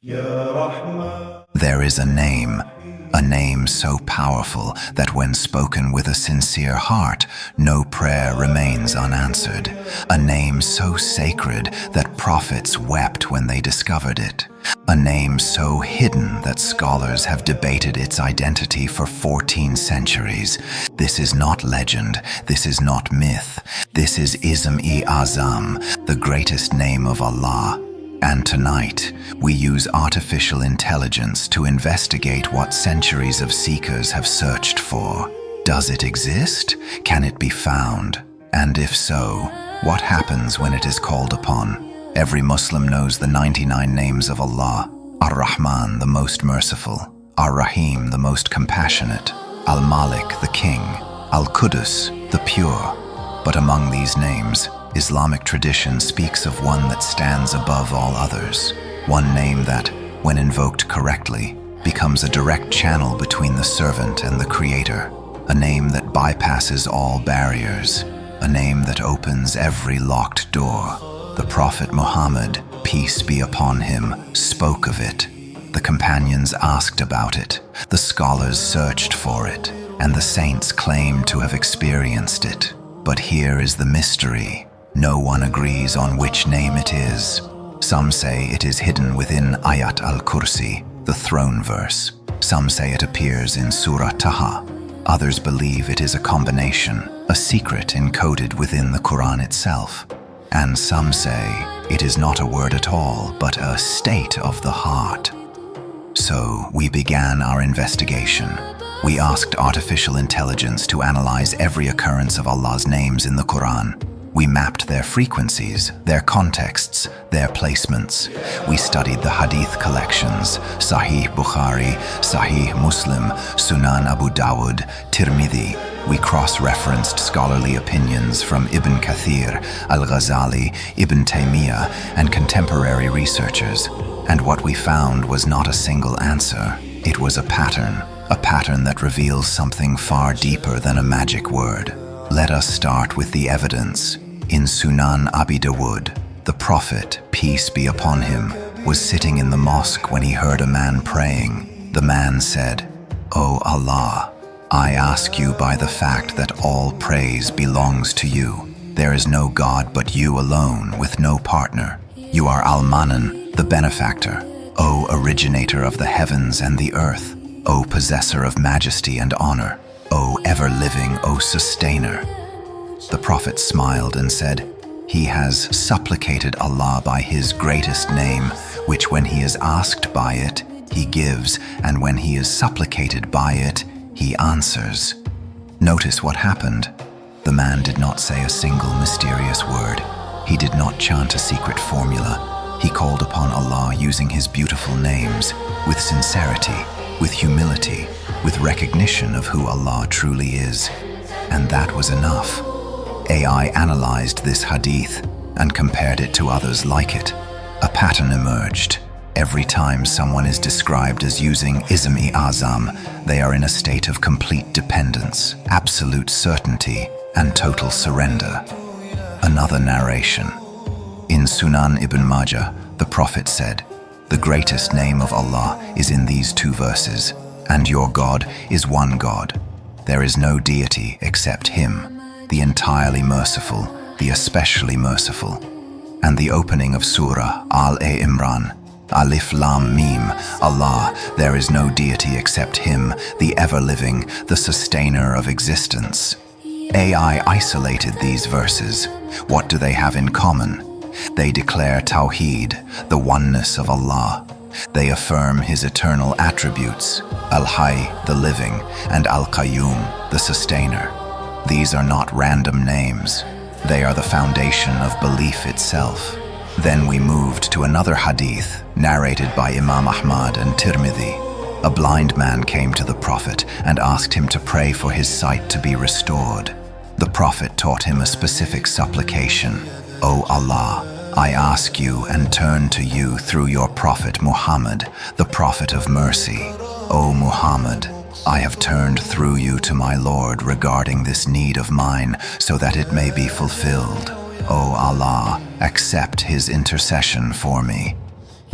There is a name so powerful that when spoken with a sincere heart, no prayer remains unanswered. A name so sacred that prophets wept when they discovered it. A name so hidden that scholars have debated its identity for 14 centuries. This is not legend, this is not myth. This is Ism-e-Azam, the greatest name of Allah. And tonight, we use artificial intelligence to investigate what centuries of seekers have searched for. Does it exist? Can it be found? And if so, what happens when it is called upon? Every Muslim knows the 99 names of Allah. Ar-Rahman, the most merciful. Ar-Rahim, the most compassionate. Al-Malik, the king. Al-Qudus, the pure. But among these names, Islamic tradition speaks of one that stands above all others. One name that, when invoked correctly, becomes a direct channel between the servant and the Creator. A name that bypasses all barriers. A name that opens every locked door. The Prophet Muhammad, peace be upon him, spoke of it. The companions asked about it. The scholars searched for it. And the saints claimed to have experienced it. But here is the mystery. No one agrees on which name it is. Some say it is hidden within Ayat al-Kursi, the throne verse. Some say it appears in Surah Taha. Others believe it is a combination, a secret encoded within the Quran itself. And some say it is not a word at all, but a state of the heart. So we began our investigation. We asked artificial intelligence to analyze every occurrence of Allah's names in the Quran. We mapped their frequencies, their contexts, their placements. We studied the Hadith collections, Sahih Bukhari, Sahih Muslim, Sunan Abu Dawud, Tirmidhi. We cross-referenced scholarly opinions from Ibn Kathir, Al-Ghazali, Ibn Taymiyyah, and contemporary researchers. And what we found was not a single answer. It was a pattern that reveals something far deeper than a magic word. Let us start with the evidence. In Sunan Abi Dawud, the Prophet, peace be upon him, was sitting in the mosque when he heard a man praying. The man said, "O Allah, I ask you by the fact that all praise belongs to you. There is no God but you alone, with no partner. You are Al-Manan, the benefactor. O originator of the heavens and the earth. O possessor of majesty and honor. O ever-living, O sustainer." The Prophet smiled and said, "He has supplicated Allah by his greatest name, which when he is asked by it, he gives, and when he is supplicated by it, he answers." Notice what happened. The man did not say a single mysterious word. He did not chant a secret formula. He called upon Allah using his beautiful names, with sincerity, with humility, with recognition of who Allah truly is. And that was enough. AI analyzed this hadith and compared it to others like it. A pattern emerged. Every time someone is described as using Ism-e-Azam, they are in a state of complete dependence, absolute certainty, and total surrender. Another narration. In Sunan Ibn Majah, the Prophet said, "The greatest name of Allah is in these two verses, and your God is one God. There is no deity except Him, the entirely merciful, the especially merciful." And the opening of Surah Al-Imran, Alif Lam Mim, Allah, there is no deity except Him, the ever-living, the sustainer of existence. AI isolated these verses. What do they have in common? They declare Tawheed, the oneness of Allah. They affirm His eternal attributes, Al-Hayy, the living, and Al-Qayyum, the sustainer. These are not random names. They are the foundation of belief itself. Then we moved to another hadith, narrated by Imam Ahmad and Tirmidhi. A blind man came to the Prophet and asked him to pray for his sight to be restored. The Prophet taught him a specific supplication. "O Allah, I ask you and turn to you through your Prophet Muhammad, the Prophet of mercy. O Muhammad, I have turned through you to my Lord regarding this need of mine, so that it may be fulfilled. O Allah, accept his intercession for me."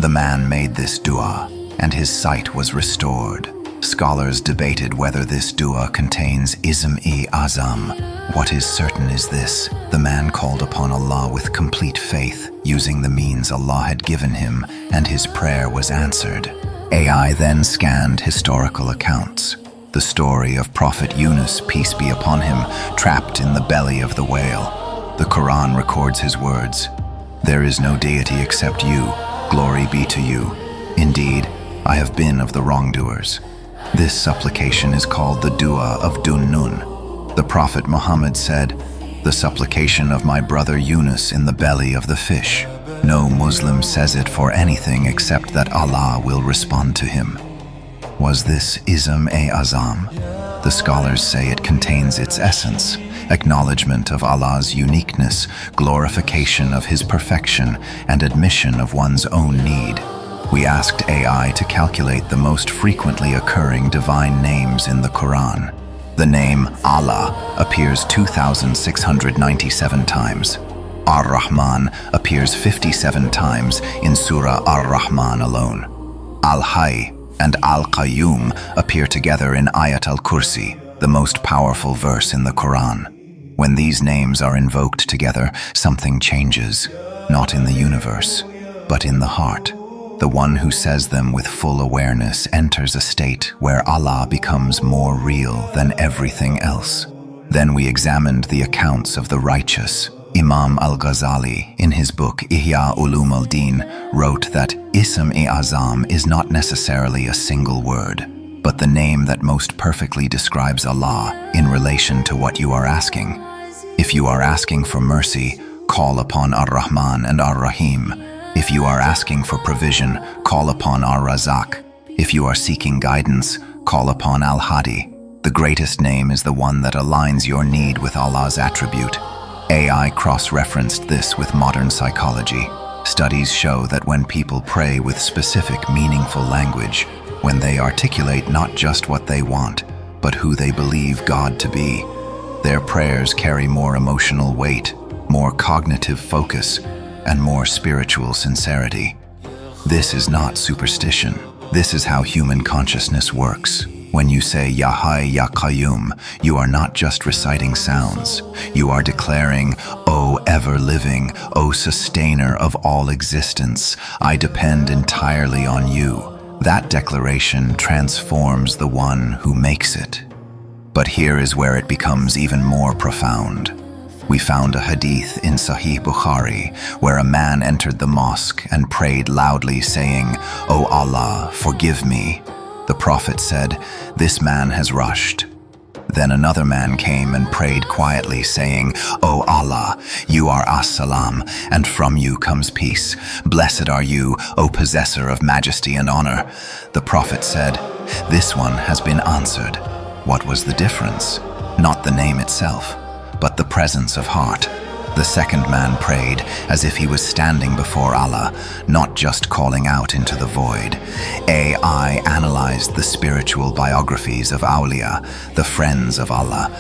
The man made this dua, and his sight was restored. Scholars debated whether this dua contains Ism-e-Azam. What is certain is this: the man called upon Allah with complete faith, using the means Allah had given him, and his prayer was answered. AI then scanned historical accounts. The story of Prophet Yunus, peace be upon him, trapped in the belly of the whale. The Quran records his words, "There is no deity except you. Glory be to you. Indeed, I have been of the wrongdoers." This supplication is called the Dua of Dun-Nun. The Prophet Muhammad said, "The supplication of my brother Yunus in the belly of the fish." No Muslim says it for anything except that Allah will respond to him. Was this Ism-e-Azam? The scholars say it contains its essence: acknowledgement of Allah's uniqueness, glorification of His perfection, and admission of one's own need. We asked AI to calculate the most frequently occurring divine names in the Quran. The name Allah appears 2,697 times. Ar-Rahman appears 57 times in Surah Ar-Rahman alone. Al-Hayy and Al-Qayyum appear together in Ayat al-Kursi, the most powerful verse in the Quran. When these names are invoked together, something changes, not in the universe, but in the heart. The one who says them with full awareness enters a state where Allah becomes more real than everything else. Then we examined the accounts of the righteous. Imam al-Ghazali, in his book Ihya Ulum al-Din, wrote that Ism-e-Azam is not necessarily a single word, but the name that most perfectly describes Allah in relation to what you are asking. If you are asking for mercy, call upon Ar-Rahman and Ar-Rahim. If you are asking for provision, call upon Ar-Razak. If you are seeking guidance, call upon Al-Hadi. The greatest name is the one that aligns your need with Allah's attribute. AI cross-referenced this with modern psychology. Studies show that when people pray with specific, meaningful language, when they articulate not just what they want, but who they believe God to be, their prayers carry more emotional weight, more cognitive focus, and more spiritual sincerity. This is not superstition. This is how human consciousness works. When you say Ya Hayy Ya Qayyum, you are not just reciting sounds. You are declaring, "O ever-living, O sustainer of all existence, I depend entirely on you." That declaration transforms the one who makes it. But here is where it becomes even more profound. We found a hadith in Sahih Bukhari where a man entered the mosque and prayed loudly, saying, "O Allah, forgive me." The Prophet said, "This man has rushed." Then another man came and prayed quietly, saying, "O Allah, you are As-Salam, and from you comes peace. Blessed are you, O possessor of majesty and honor." The Prophet said, "This one has been answered." What was the difference? Not the name itself, but the presence of heart. The second man prayed as if he was standing before Allah, not just calling out into the void. AI analyzed the spiritual biographies of Awliya, the friends of Allah.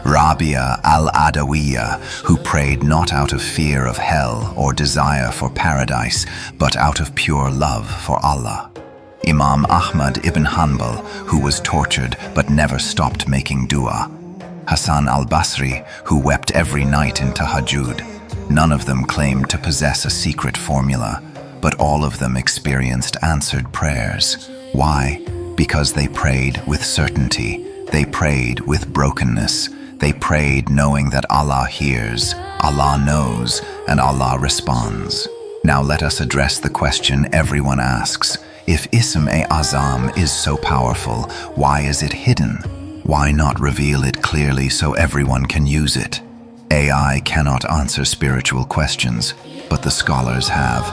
Rabia al-Adawiyya, who prayed not out of fear of hell or desire for paradise, but out of pure love for Allah. Imam Ahmad ibn Hanbal, who was tortured but never stopped making dua. Hassan al-Basri, who wept every night in Tahajjud. None of them claimed to possess a secret formula, but all of them experienced answered prayers. Why? Because they prayed with certainty. They prayed with brokenness. They prayed knowing that Allah hears, Allah knows, and Allah responds. Now let us address the question everyone asks. If Ism-e-Azam is so powerful, why is it hidden? Why not reveal it clearly so everyone can use it? AI cannot answer spiritual questions, but the scholars have.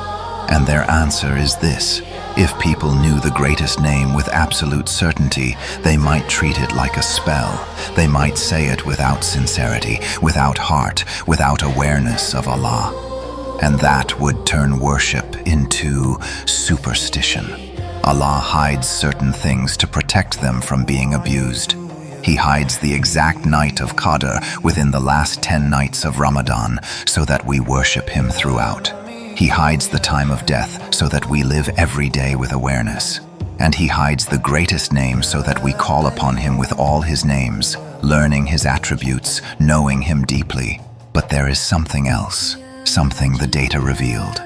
And their answer is this: if people knew the greatest name with absolute certainty, they might treat it like a spell. They might say it without sincerity, without heart, without awareness of Allah. And that would turn worship into superstition. Allah hides certain things to protect them from being abused. He hides the exact night of Qadr within the last 10 nights of Ramadan so that we worship Him throughout. He hides the time of death so that we live every day with awareness. And he hides the greatest name so that we call upon him with all his names, learning his attributes, knowing him deeply. But there is something else, something the data revealed.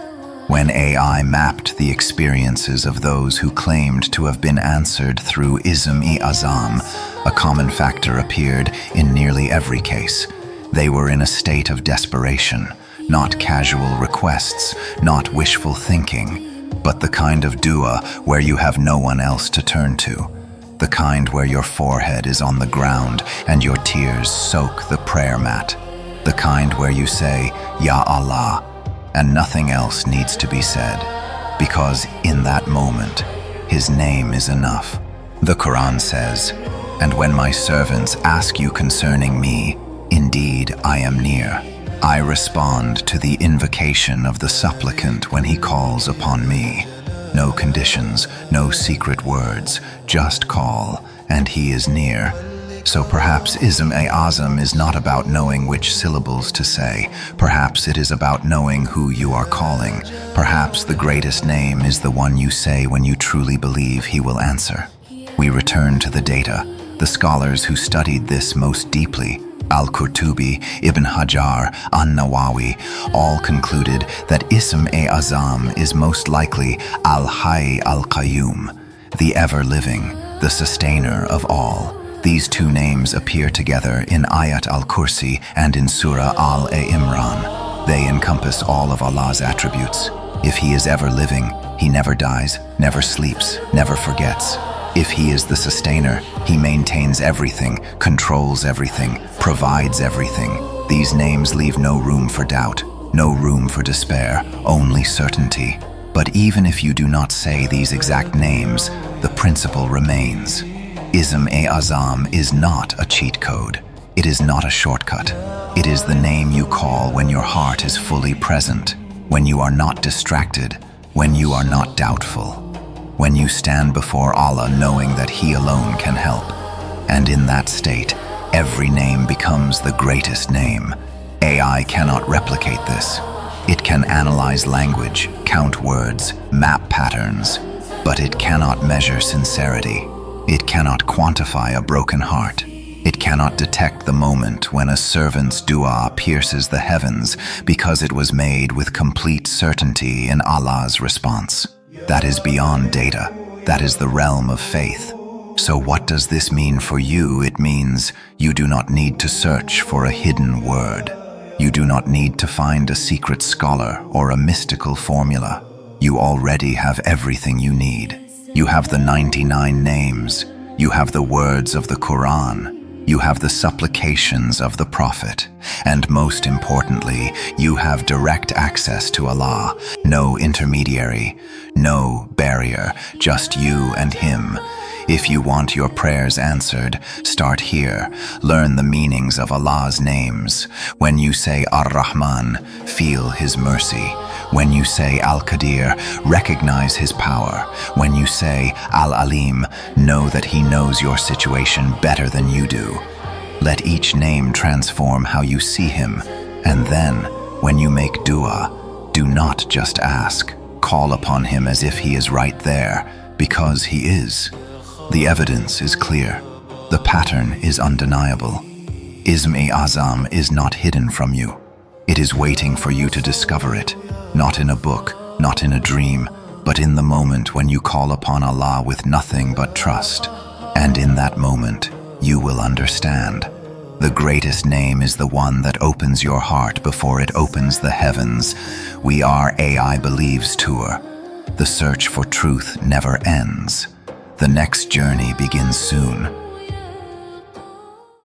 When AI mapped the experiences of those who claimed to have been answered through Ism-e-Azam, a common factor appeared in nearly every case. They were in a state of desperation, not casual requests, not wishful thinking, but the kind of dua where you have no one else to turn to, the kind where your forehead is on the ground and your tears soak the prayer mat, the kind where you say, Ya Allah, and nothing else needs to be said, because in that moment, his name is enough. The Quran says, "And when my servants ask you concerning me, indeed I am near. I respond to the invocation of the supplicant when he calls upon me. No conditions, no secret words, just call, and he is near." So perhaps Ism-e-Azam is not about knowing which syllables to say. Perhaps it is about knowing who you are calling. Perhaps the greatest name is the one you say when you truly believe he will answer. We return to the data. The scholars who studied this most deeply, Al-Qurtubi, Ibn Hajar, An-Nawawi, all concluded that Ism-e-Azam is most likely Al-Hayy Al-Qayyum, the ever-living, the sustainer of all. These two names appear together in Ayat al-Kursi and in Surah Al-Imran. They encompass all of Allah's attributes. If he is ever living, he never dies, never sleeps, never forgets. If he is the sustainer, he maintains everything, controls everything, provides everything. These names leave no room for doubt, no room for despair, only certainty. But even if you do not say these exact names, the principle remains. Ism-e-Azam is not a cheat code. It is not a shortcut. It is the name you call when your heart is fully present, when you are not distracted, when you are not doubtful, when you stand before Allah knowing that He alone can help. And in that state, every name becomes the greatest name. AI cannot replicate this. It can analyze language, count words, map patterns, but it cannot measure sincerity. It cannot quantify a broken heart. It cannot detect the moment when a servant's dua pierces the heavens because it was made with complete certainty in Allah's response. That is beyond data. That is the realm of faith. So what does this mean for you? It means you do not need to search for a hidden word. You do not need to find a secret scholar or a mystical formula. You already have everything you need. You have the 99 names. You have the words of the Quran. You have the supplications of the Prophet. And most importantly, you have direct access to Allah. No intermediary, no barrier, just you and Him. If you want your prayers answered, start here. Learn the meanings of Allah's names. When you say Ar-Rahman, feel His mercy. When you say Al-Qadir, recognize His power. When you say Al-Alim, know that He knows your situation better than you do. Let each name transform how you see Him. And then, when you make dua, do not just ask. Call upon Him as if He is right there, because He is. The evidence is clear. The pattern is undeniable. Ism-e-Azam is not hidden from you. It is waiting for you to discover it, not in a book, not in a dream, but in the moment when you call upon Allah with nothing but trust. And in that moment, you will understand. The greatest name is the one that opens your heart before it opens the heavens. We are AI Believes Tour. The search for truth never ends. The next journey begins soon.